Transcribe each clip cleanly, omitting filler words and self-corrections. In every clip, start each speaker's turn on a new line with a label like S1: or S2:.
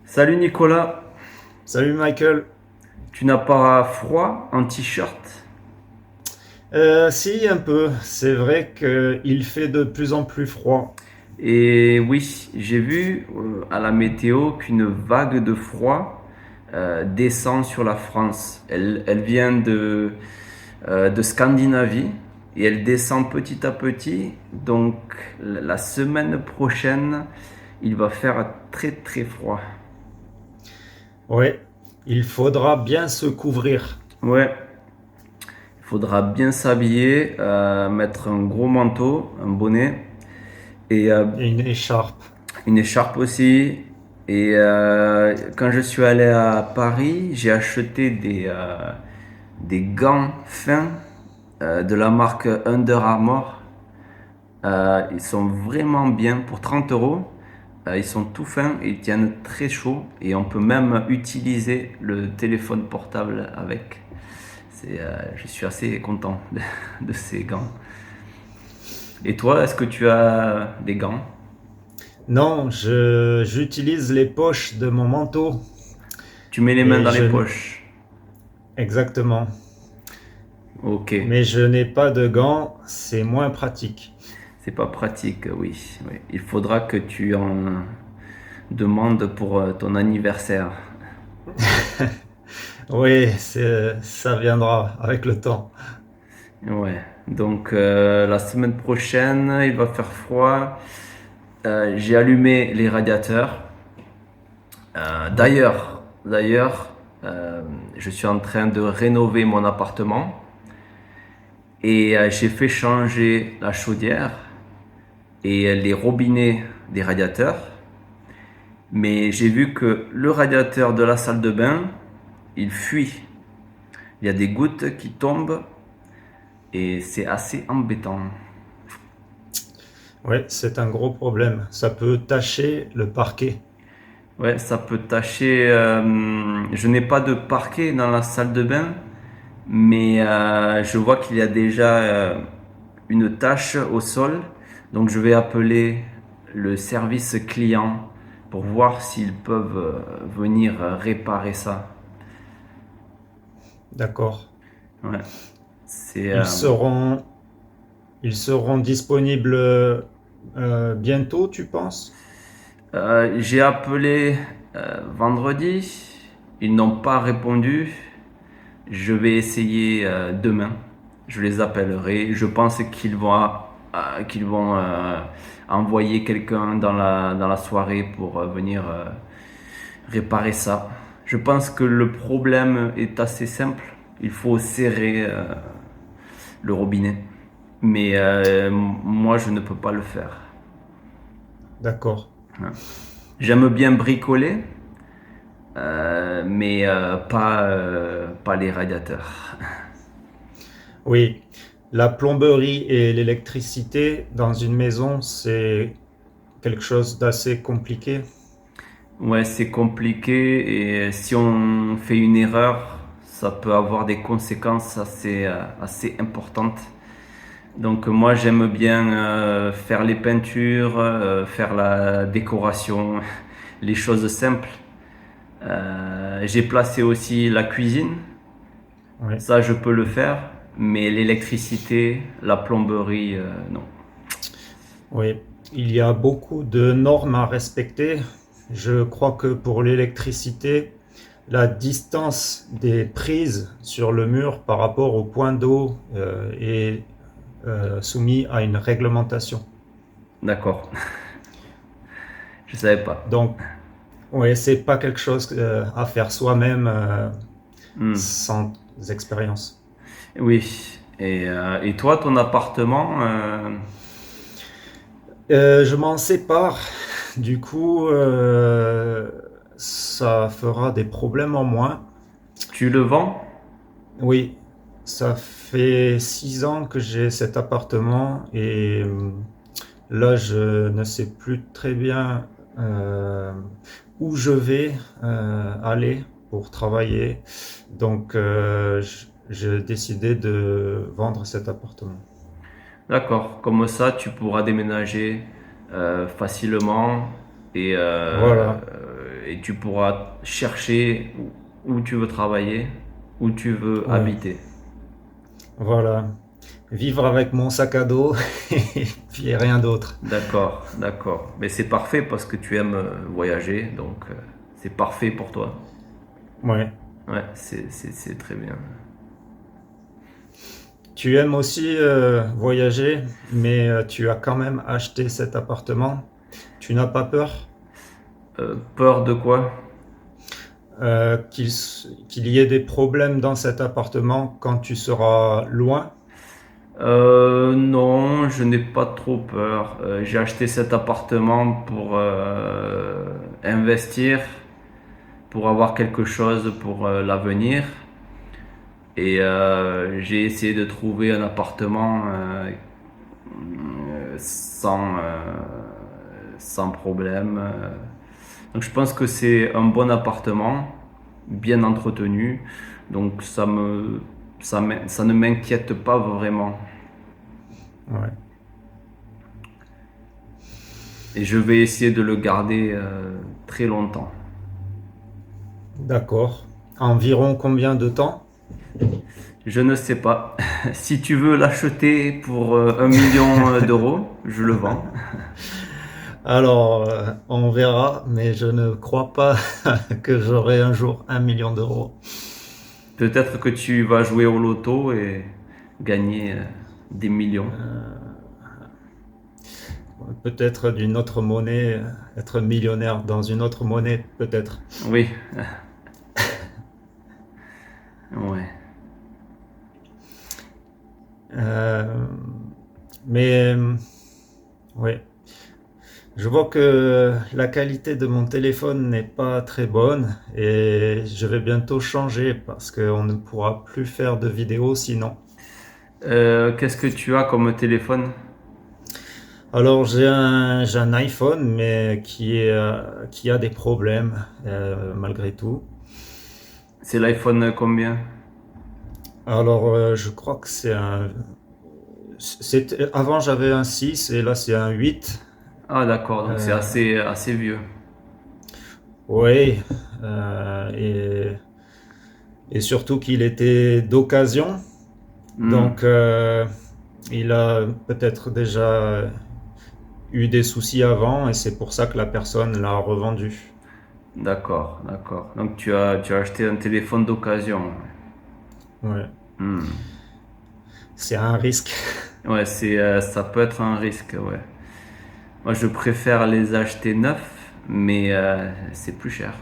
S1: Salut Nicolas,
S2: Salut Michael.
S1: tu n'as pas froid en t-shirt?
S2: Si, un peu. C'est vrai qu'il fait de plus en plus froid.
S1: Et oui, j'ai vu à la météo qu'une vague de froid descend sur la France. Elle vient de Scandinavie et elle descend petit à petit. Donc la semaine prochaine, il va faire très très froid.
S2: Ouais, il faudra bien se couvrir.
S1: Ouais, il faudra bien s'habiller, mettre un gros manteau, un bonnet et
S2: Et une écharpe.
S1: une écharpe aussi. Et quand je suis allé à Paris, j'ai acheté des gants fins de la marque Under Armour. Ils sont vraiment bien pour 30 euros. Ils sont tout fins et ils tiennent très chaud. Et on peut même utiliser le téléphone portable avec. Je suis assez content de ces gants. Et toi, est-ce que tu as des gants?
S2: Non, j'utilise les poches de mon manteau.
S1: Tu mets les mains
S2: Et
S1: dans les
S2: je...
S1: poches.
S2: Exactement.
S1: Ok.
S2: Mais je n'ai pas de gants, c'est moins pratique.
S1: C'est pas pratique, oui, oui. Il faudra que tu en demandes pour ton anniversaire.
S2: Oui, ça viendra avec le temps.
S1: Ouais. Donc la semaine prochaine, il va faire froid. J'ai allumé les radiateurs.
S2: Oui,
S1: D'ailleurs, je suis en train de rénover mon appartement et j'ai fait changer la chaudière et les robinets des radiateurs. Mais j'ai vu que le radiateur de la salle de bain, il fuit. Il y a des gouttes qui tombent et c'est assez embêtant.
S2: ouais, c'est un gros problème. Ça peut tacher le parquet.
S1: Ouais, ça peut tacher. Je n'ai pas de parquet dans la salle de bain, mais je vois qu'il y a déjà une tache au sol. Donc je vais appeler le service client pour voir s'ils peuvent venir réparer ça.
S2: D'accord.
S1: Ouais, c'est.
S2: Ils seront, ils seront disponibles bientôt, tu penses?
S1: J'ai appelé vendredi. Ils n'ont pas répondu. Je vais essayer demain. Je les appellerai. Je pense qu'ils vont envoyer quelqu'un dans la soirée pour venir réparer ça. Je pense que le problème est assez simple. Il faut serrer le robinet. Mais moi, je ne peux pas le faire.
S2: D'accord.
S1: J'aime bien bricoler, mais pas les radiateurs.
S2: Oui, la plomberie et l'électricité dans une maison, c'est quelque chose d'assez compliqué.
S1: Ouais, c'est compliqué et si on fait une erreur, ça peut avoir des conséquences assez importantes. Donc moi j'aime bien faire les peintures, faire la décoration, les choses simples. J'ai placé aussi la cuisine,
S2: Oui.
S1: ça je peux le faire, mais l'électricité, la plomberie, non.
S2: Oui, il y a beaucoup de normes à respecter. Je crois que pour l'électricité, la distance des prises sur le mur par rapport au point d'eau est soumis à une réglementation.
S1: D'accord, je savais pas.
S2: Donc, oui, c'est pas quelque chose à faire soi-même
S1: Hmm.
S2: sans expérience.
S1: Oui, et toi ton appartement,
S2: Je m'en sépare. Du coup, ça fera des problèmes en moins.
S1: tu le vends?
S2: Oui, ça fait 6 ans que j'ai cet appartement et là, je ne sais plus très bien euh, où je vais aller pour travailler. Donc, j'ai décidé de vendre cet appartement.
S1: D'accord, comme ça tu pourras déménager facilement et,
S2: Voilà.
S1: et tu pourras chercher où tu veux travailler, où tu veux
S2: Ouais,
S1: habiter.
S2: voilà. Vivre avec mon sac à dos et puis rien d'autre.
S1: D'accord, d'accord. Mais c'est parfait parce que tu aimes voyager, donc c'est parfait pour toi.
S2: Ouais.
S1: Ouais, c'est très bien.
S2: Tu aimes aussi voyager, mais tu as quand même acheté cet appartement. Tu n'as pas peur
S1: Peur de quoi?
S2: qu'il y ait des problèmes dans cet appartement quand tu seras loin?
S1: Non, je n'ai pas trop peur. J'ai acheté cet appartement pour investir, pour avoir quelque chose pour l'avenir. Et j'ai essayé de trouver un appartement sans problème. Donc je pense que c'est un bon appartement, bien entretenu. Donc ça ne m'inquiète pas vraiment.
S2: Ouais,
S1: Et je vais essayer de le garder très longtemps.
S2: d'accord. Environ combien de temps?
S1: Je ne sais pas. Si tu veux l'acheter pour 1 million d'euros, je le vends.
S2: Alors, on verra, mais je ne crois pas que j'aurai un jour 1 million d'euros.
S1: Peut-être que tu vas jouer au loto et gagner des millions.
S2: Peut-être d'une autre monnaie, être millionnaire dans une autre monnaie, peut-être.
S1: Oui, ouais.
S2: Euh, mais oui, je vois que la qualité de mon téléphone n'est pas très bonne et je vais bientôt changer parce qu'on ne pourra plus faire de vidéos sinon.
S1: Qu'est-ce que tu as comme téléphone?
S2: Alors j'ai un iPhone mais qui a des problèmes malgré tout.
S1: C'est l'iPhone combien?
S2: Alors je crois que avant j'avais un 6 et là c'est un 8.
S1: Ah d'accord, donc c'est
S2: Euh,
S1: assez vieux.
S2: oui, et surtout qu'il était d'occasion.
S1: Hmm,
S2: Donc, il a peut-être déjà eu des soucis avant et c'est pour ça que la personne l'a revendu.
S1: d'accord, d'accord. Donc tu as acheté un téléphone d'occasion.
S2: Ouais,
S1: Hmm.
S2: c'est un risque.
S1: Ouais, ça peut être un risque, ouais. Moi, je préfère les acheter neufs, mais c'est plus cher,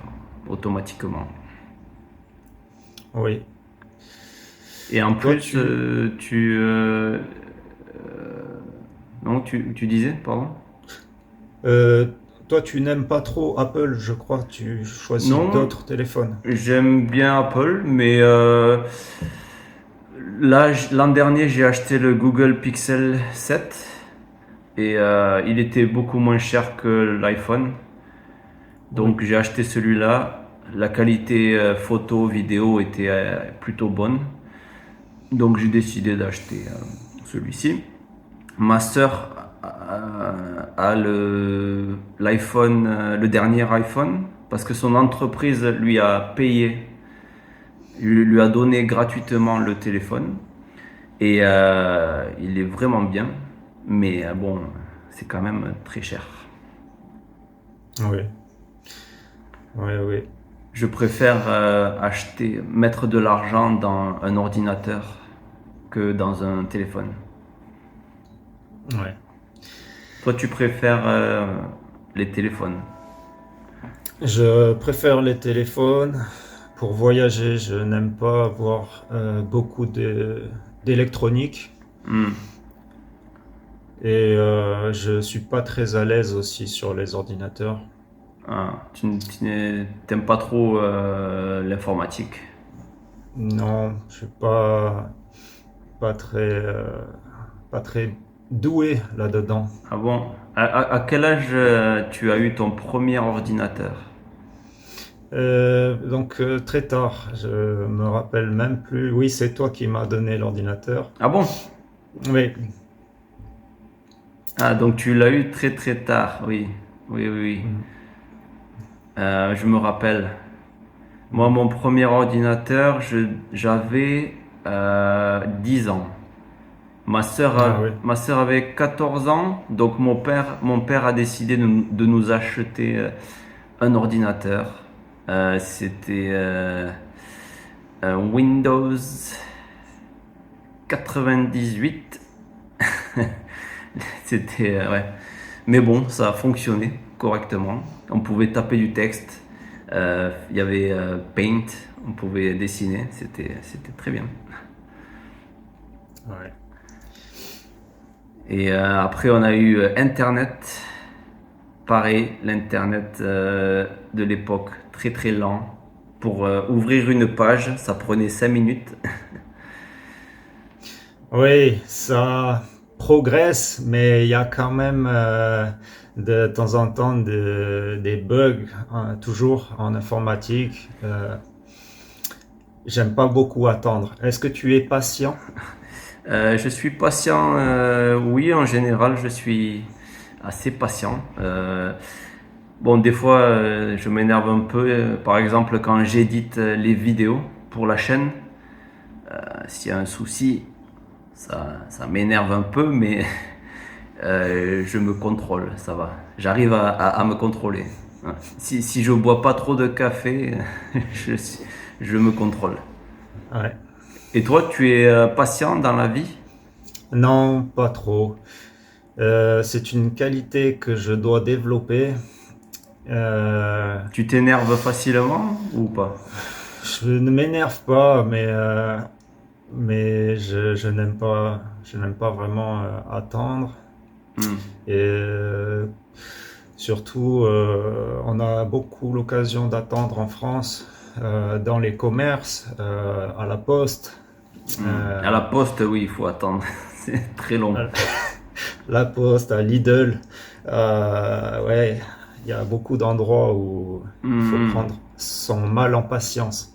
S1: automatiquement.
S2: Oui.
S1: Et en
S2: Toi,
S1: plus, non, tu disais, pardon?
S2: euh, toi, tu n'aimes pas trop Apple, je crois. Tu choisis
S1: Non,
S2: d'autres téléphones.
S1: j'aime bien Apple, mais là, l'an dernier, j'ai acheté le Google Pixel 7 et il était beaucoup moins cher que l'iPhone.
S2: Oui.
S1: Donc j'ai acheté celui-là. La qualité photo, vidéo était plutôt bonne. Donc j'ai décidé d'acheter celui-ci. Ma sœur a l'iPhone, le dernier iPhone, parce que son entreprise lui a payé, lui a donné gratuitement le téléphone. Et il est vraiment bien, mais bon, c'est quand même très cher.
S2: Oui. Oui, oui.
S1: Je préfère mettre de l'argent dans un ordinateur que dans un téléphone.
S2: Ouais.
S1: Toi, tu préfères les téléphones.
S2: Je préfère les téléphones. Pour voyager, je n'aime pas avoir beaucoup d'électronique.
S1: Hmm.
S2: Et je suis pas très à l'aise aussi sur les ordinateurs.
S1: Ah, t'aimes pas trop l'informatique.
S2: Non, je suis pas très, pas très doué là-dedans.
S1: Ah bon? À quel âge tu as eu ton premier ordinateur?
S2: Donc très tard, je me rappelle même plus. Oui, c'est toi qui m'as donné l'ordinateur.
S1: Ah bon?
S2: Oui,
S1: Ah, donc tu l'as eu très très tard, oui. Oui, oui, oui.
S2: mm,
S1: Je me rappelle. Moi, mon premier ordinateur, j'avais 10 ans.
S2: Ah oui.
S1: Ma sœur avait 14 ans, donc mon père a décidé de nous acheter un ordinateur. C'était un Windows 98. C'était, ouais. Mais bon, ça a fonctionné correctement. On pouvait taper du texte. Il y avait Paint, on pouvait dessiner. C'était très bien.
S2: Ouais.
S1: Et après, on a eu Internet. Pareil, l'Internet de l'époque, très très lent. Pour ouvrir une page, ça prenait 5 minutes.
S2: Oui, ça progresse, mais il y a quand même de temps en temps des bugs, hein, toujours en informatique. J'aime pas beaucoup attendre. Est-ce que tu es patient?
S1: Je suis patient, oui, en général, je suis assez patient. Bon, des fois, je m'énerve un peu, par exemple, quand j'édite les vidéos pour la chaîne. S'il y a un souci, ça m'énerve un peu, mais je me contrôle, ça va. J'arrive à me contrôler. Ouais. Si je bois pas trop de café, je, je me contrôle.
S2: Ouais.
S1: Et toi, tu es patient dans la vie?
S2: Non, pas trop. C'est une qualité que je dois développer. Euh,
S1: Tu t'énerves facilement ou pas?
S2: je ne m'énerve pas, mais je n'aime pas vraiment attendre.
S1: Hmm.
S2: Et surtout, on a beaucoup l'occasion d'attendre en France, dans les commerces, à la poste.
S1: Hmm. À
S2: Euh,
S1: la poste, oui, il faut attendre. C'est très long.
S2: à la poste, à Lidl. Ouais, il y a beaucoup d'endroits où il faut
S1: Hmm.
S2: prendre son mal en patience.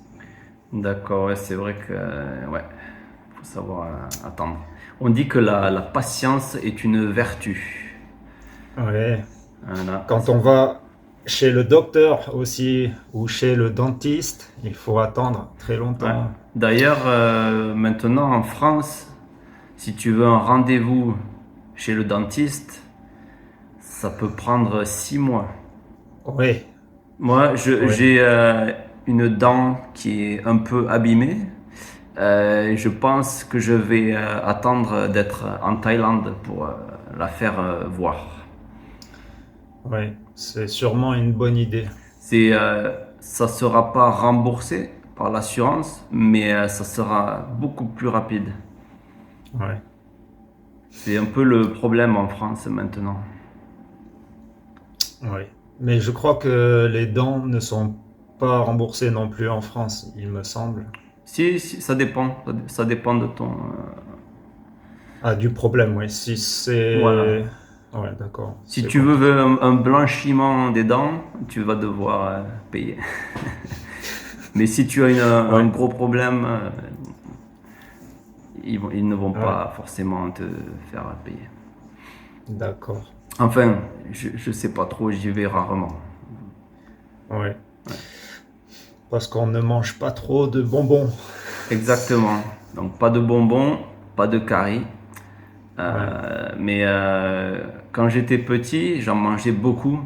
S1: D'accord, ouais, c'est vrai que ouais, faut savoir attendre. On dit que la patience est une vertu.
S2: Ouais.
S1: Voilà.
S2: Quand on va chez le docteur aussi ou chez le dentiste, il faut attendre très
S1: Ouais.
S2: longtemps.
S1: D'ailleurs, maintenant en France, si tu veux un rendez-vous chez le dentiste, ça peut prendre 6 mois.
S2: Oui,
S1: Moi,
S2: oui,
S1: j'ai une dent qui est un peu abîmée. Je pense que je vais attendre d'être en Thaïlande pour la faire voir.
S2: oui. C'est sûrement une bonne idée.
S1: Ça sera pas remboursé par l'assurance, mais ça sera beaucoup plus rapide.
S2: Ouais,
S1: C'est un peu le problème en France maintenant.
S2: oui. Mais je crois que les dents ne sont pas remboursées non plus en France, il me semble.
S1: Si, ça dépend. Ça dépend de ton.
S2: Ah, du problème, oui. Si
S1: Voilà.
S2: c'est... Ouais, d'accord,
S1: Si
S2: c'est
S1: tu veux
S2: compris.
S1: un blanchiment des dents, tu vas devoir payer. Mais si tu as un
S2: Ouais,
S1: gros problème, ils ne vont
S2: ouais,
S1: pas forcément te faire payer.
S2: d'accord.
S1: Enfin, je sais pas trop, j'y vais rarement.
S2: Ouais. Parce qu'on ne mange pas trop de bonbons.
S1: Exactement. Donc pas de bonbons, pas de caries.
S2: Ouais,
S1: Mais quand j'étais petit, j'en mangeais beaucoup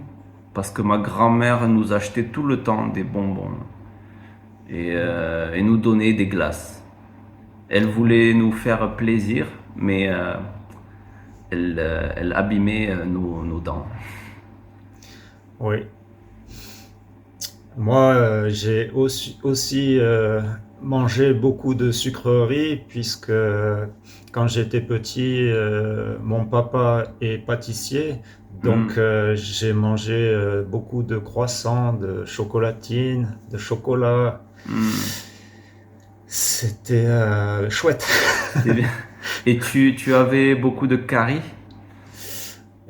S1: parce que ma grand-mère nous achetait tout le temps des bonbons et nous donnait des glaces. Elle voulait nous faire plaisir, mais elle abîmait nos dents.
S2: oui. Moi, j'ai aussi mangé beaucoup de sucreries puisque quand j'étais petit, mon papa est pâtissier, donc
S1: Hmm.
S2: j'ai mangé beaucoup de croissants, de chocolatines, de chocolat.
S1: Hmm.
S2: C'était chouette.
S1: C'est bien. Et tu avais beaucoup de caries?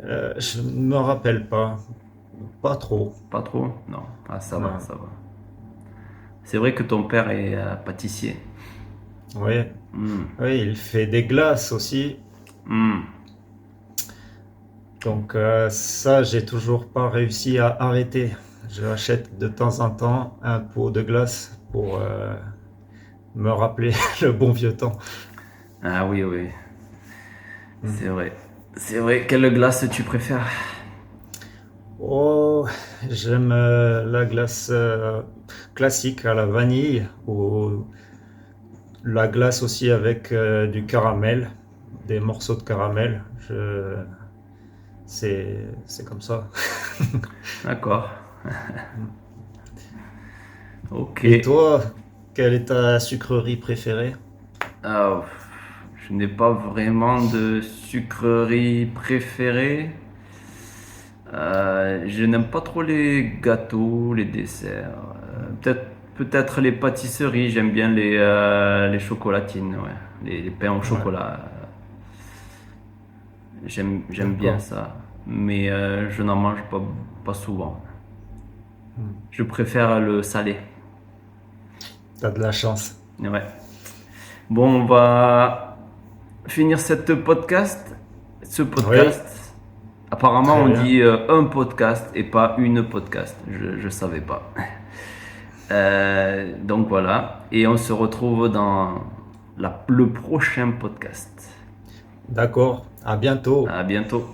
S2: Je ne me rappelle pas, pas trop.
S1: Pas trop? Non. Ah, ça va,
S2: Non.
S1: ça va. C'est vrai que ton père est pâtissier.
S2: Oui,
S1: Hmm.
S2: oui, il fait des glaces aussi.
S1: Hmm.
S2: Donc ça, j'ai toujours pas réussi à arrêter. Je achète de temps en temps un pot de glace pour me rappeler le bon vieux temps.
S1: Ah oui, oui, c'est
S2: Mm.
S1: vrai. C'est vrai. Quelle glace tu préfères?
S2: Oh, j'aime la glace classique à la vanille ou la glace aussi avec du caramel, des morceaux de caramel. C'est comme ça.
S1: D'accord. Ok.
S2: Et toi, quelle est ta sucrerie préférée?
S1: Ah, je n'ai pas vraiment de sucrerie préférée. Je n'aime pas trop les gâteaux, les desserts. Peut-être les pâtisseries. J'aime bien les chocolatines, ouais. Les pains au
S2: Ouais,
S1: chocolat. J'aime bien
S2: d'accord.
S1: ça. Mais je n'en mange pas souvent.
S2: Hmm.
S1: Je préfère le salé.
S2: T'as de la chance.
S1: Ouais. Bon, on va finir ce
S2: Oui,
S1: podcast. Apparemment,
S2: très
S1: on
S2: bien.
S1: dit un podcast et pas une podcast. Je savais pas. Donc voilà. Et on se retrouve dans le prochain podcast.
S2: D'accord. À bientôt.
S1: À bientôt.